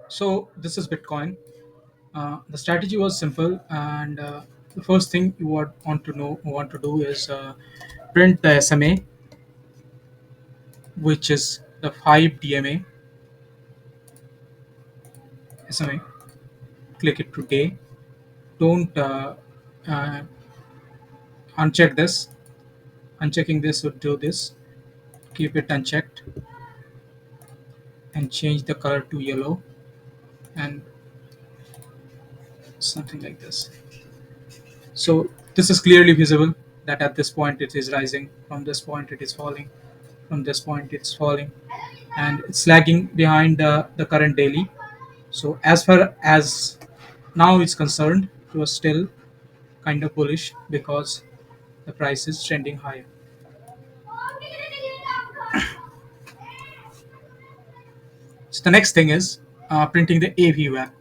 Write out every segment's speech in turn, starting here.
So this is Bitcoin. The strategy was simple, and the first thing you would want to do is print the SMA, which is the 5 DMA SMA. Click it today. Don't uh, uncheck this. Unchecking this would do this. Keep it unchecked and change the color to yellow and something like this. So this is clearly visible that at this point it is rising, from this point it is falling, from this point it's falling, and it's lagging behind the current daily. So as far as now is concerned, it was still kind of bullish because the price is trending higher. So the next thing is printing the AVWAP.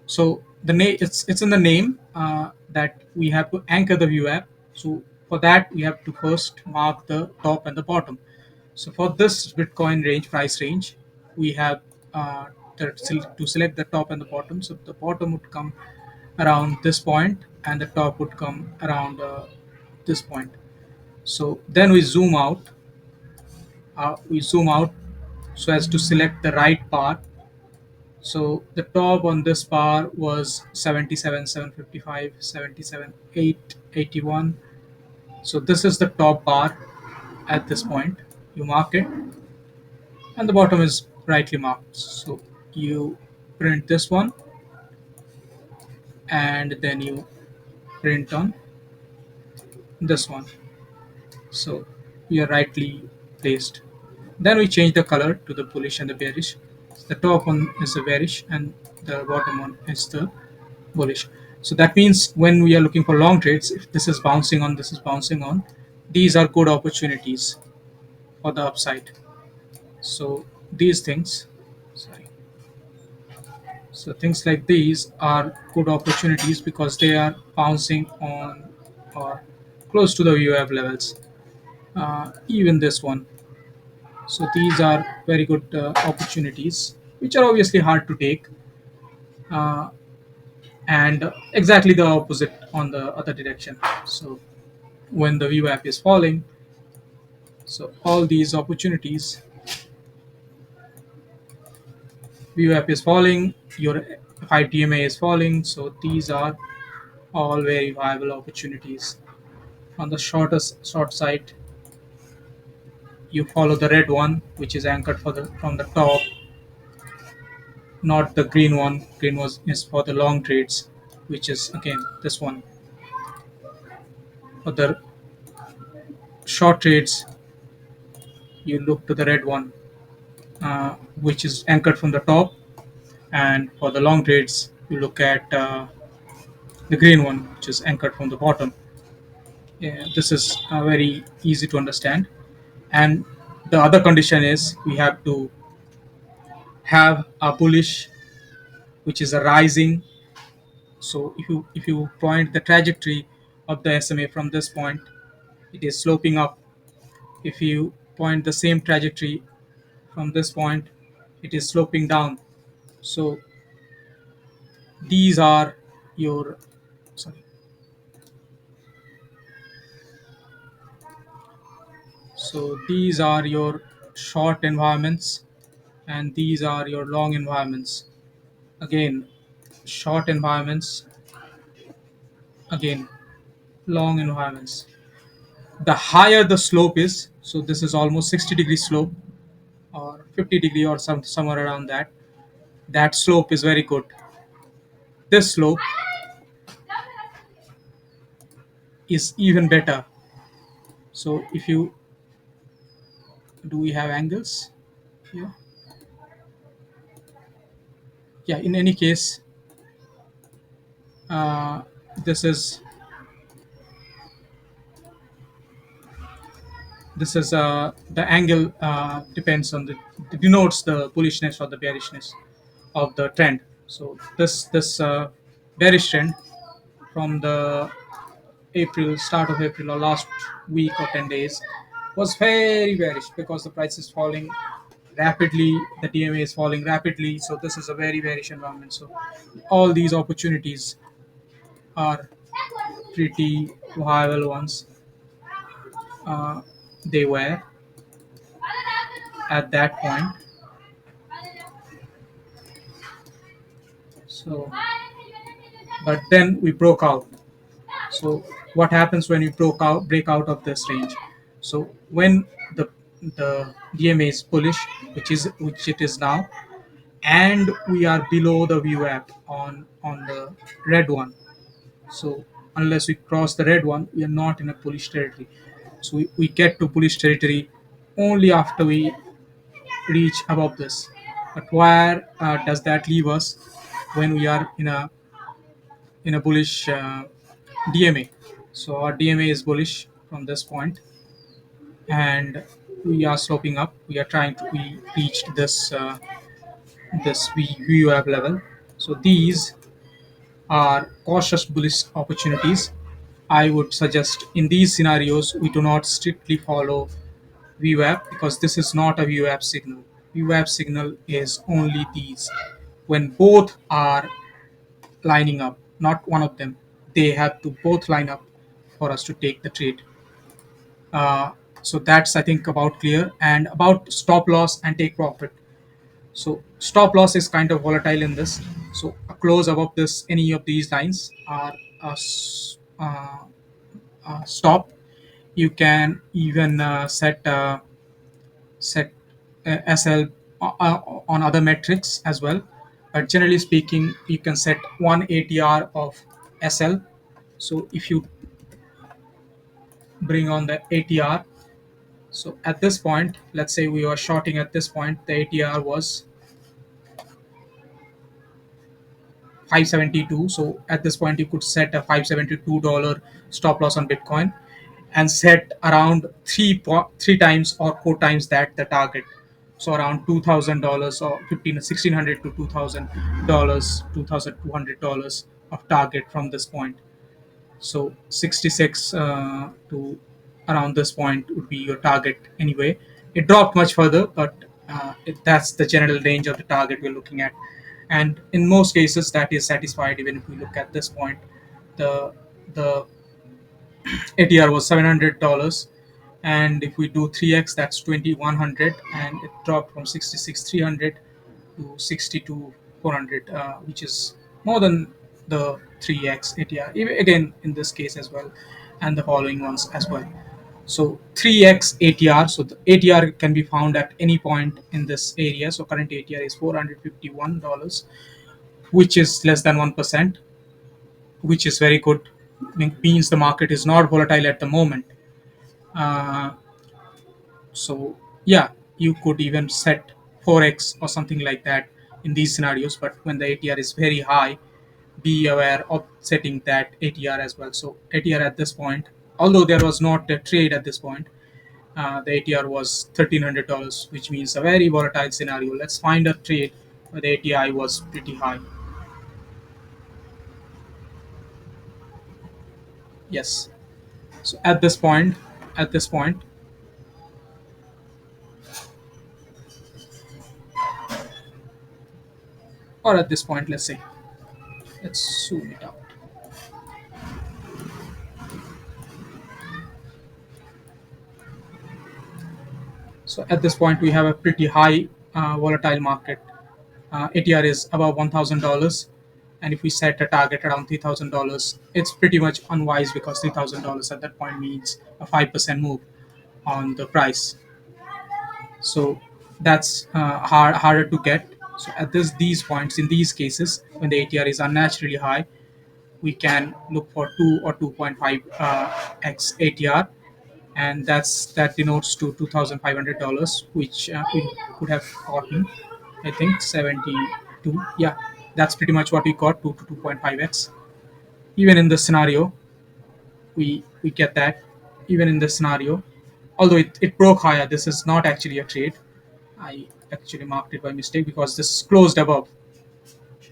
So the name it's in the name that we have to anchor the VWAP. So for that we have to first mark the top and the bottom. So for this Bitcoin range price range, we have to select the top and the bottom. So the bottom would come around this point, and the top would come around this point. So then we zoom out. We zoom out so as to select the right part. So the top on this bar was 77,755, 77,881. So this is the top bar at this point. You mark it, and the bottom is rightly marked. So you print this one, and then you print on this one. So we are rightly placed. Then we change the color to the bullish and the bearish. The top one is the bearish, and the bottom one is the bullish. So that means when we are looking for long trades, if this is bouncing on, this is bouncing on, these are good opportunities for the upside. So these things, sorry, so things like these are good opportunities because they are bouncing on or close to the VWAP levels. Even this one. So these are very good opportunities, which are obviously hard to take, uh, and exactly the opposite on the other direction. So when the VWAP is falling, so all these opportunities, VWAP is falling, your 5 DMA is falling. So these are all very viable opportunities. On the short side, you follow the red one, which is anchored for the from the top, not the green one. Green was is for the long trades, which is again this one. For the short trades, you look to the red one, which is anchored from the top, and for the long trades, you look at the green one, which is anchored from the bottom. Yeah, this is very easy to understand. And the other condition is we have to have a bullish, which is a rising. So if you point the trajectory of the SMA from this point, it is sloping up. If you point the same trajectory from this point, it is sloping down. So these are your sorry. So these are your short environments, and these are your long environments. Again, short environments, again, long environments. The higher the slope is, so this is almost 60-degree slope or 50-degree or somewhere around that. That slope is very good. This slope is even better. So if you do we have angles here? Yeah, in any case, uh, this is the angle depends on the denotes the bullishness or the bearishness of the trend. So this bearish trend from the start of April or last week or 10 days was very bearish because the price is falling rapidly, the DMA is falling rapidly. So this is a very bearish environment. So all these opportunities are pretty viable ones. uh, they were at that point. So but then we broke out. So what happens when we break out of this range? So when the the DMA is bullish, which it is now, and we are below the VWAP on the red one. So unless we cross the red one, we are not in a bullish territory. So we get to bullish territory only after we reach above this. But where does that leave us when we are in a bullish DMA? So our DMA is bullish from this point, and we are sloping up. We reached this VWAP level. So these are cautious bullish opportunities. I would suggest in these scenarios we do not strictly follow VWAP, because this is not a VWAP signal. VWAP signal is only these when both are lining up, not one of them. They have to both line up for us to take the trade. Uh, so that's, I think, about clear. And about stop loss and take profit. So stop loss is kind of volatile in this. So a close above this, any of these lines are a stop. You can even set SL on other metrics as well. But generally speaking, you can set one ATR of SL. So if you bring on the ATR, so at this point, let's say we were shorting at this point, the ATR was 572. So at this point, you could set a $572 stop loss on Bitcoin and set around three times or four times that the target. So around $2,000 or 1,600 to $2,000, $2,200 of target from this point. So 66 to around this point would be your target anyway. It dropped much further, but that's the general range of the target we're looking at. And in most cases, that is satisfied. Even if we look at this point, the the ATR was $700, and if we do 3x, that's 2100, and it dropped from 66,300 to 62,400, which is more than the 3x ATR. Again, in this case as well, and the following ones as well. So 3x ATR. So the ATR can be found at any point in this area. So current ATR is $451, which is less than 1%, which is very good. Means the market is not volatile at the moment. Uh, so yeah, you could even set 4x or something like that in these scenarios. But when the ATR is very high, be aware of setting that ATR as well. So ATR at this point, although there was not a trade at this point, the ATR was $1,300, which means a very volatile scenario. Let's find a trade where the ATI was pretty high. Yes. So at this point, or at this point, let's say, let's zoom it out. So at this point, we have a pretty high volatile market. ATR is above $1,000, and if we set a target around $3,000, it's pretty much unwise, because $3,000 at that point means a 5% move on the price. So that's harder to get. So at these points, in these cases, when the ATR is unnaturally high, we can look for 2 or 2.5 x ATR, and that denotes to $2,500, which we could have gotten, I think, 72. Yeah, that's pretty much what we got, 2 to 2.5x. Even in this scenario, we get that. Even in this scenario, although it broke higher, this is not actually a trade. I actually marked it by mistake, because this closed above.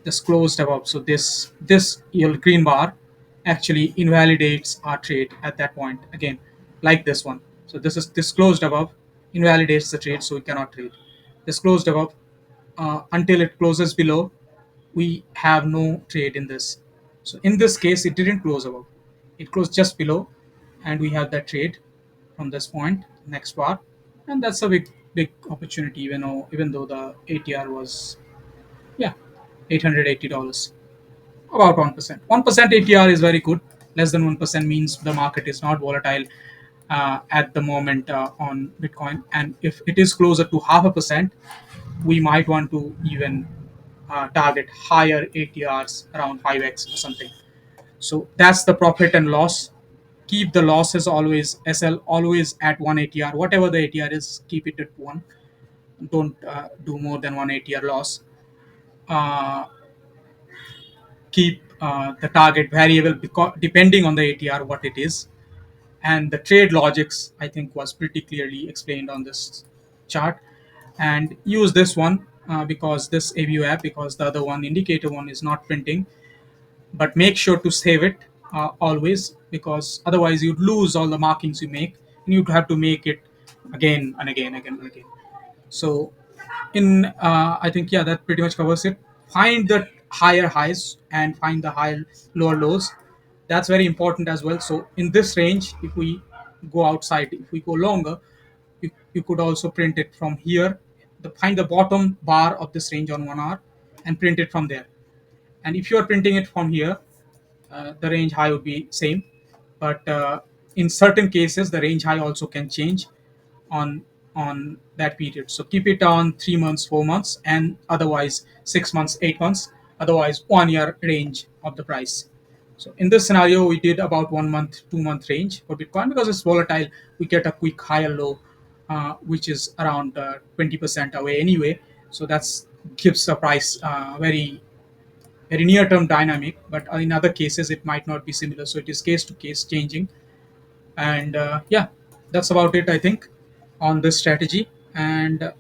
So this yellow green bar actually invalidates our trade at that point again, like this one. So this closed above, invalidates the trade, so we cannot trade. This closed above. Until it closes below, we have no trade in this. So in this case, it didn't close above. It closed just below, and we have that trade from this point, next bar, and that's a big opportunity. Even though the ATR was, yeah, $880, about 1%. 1% ATR is very good. Less than 1% means the market is not volatile at the moment on Bitcoin. And if it is closer to half a percent, we might want to even target higher ATRs around 5x or something. So that's the profit and loss. Keep the losses always, SL always at 1 ATR. Whatever the ATR is, keep it at 1. Don't do more than 1 ATR loss. Uh, Keep the target variable because depending on the ATR, what it is. And the trade logics, I think, was pretty clearly explained on this chart. And use this one because this AVWAP, because the other one, indicator one, is not printing. But make sure to save it always, because otherwise you'd lose all the markings you make, and you'd have to make it again and again and again. So in I think, yeah, that pretty much covers it. Find the higher highs and find the higher lower lows. That's very important as well. So in this range, if we go outside, if we go longer, you could also print it from here. Find the bottom bar of this range on 1 hour and print it from there. And if you are printing it from here, the range high would be same. But in certain cases, the range high also can change on that period. So keep it on 3 months, 4 months, and otherwise 6 months, 8 months. Otherwise 1 year range of the price. So in this scenario, we did about 1 month, 2 month range for Bitcoin because it's volatile. We get a quick higher low, which is around 20% away anyway. So that's gives the price very near term dynamic. But in other cases, it might not be similar. So it is case to case changing. And yeah, that's about it, I think, on this strategy. And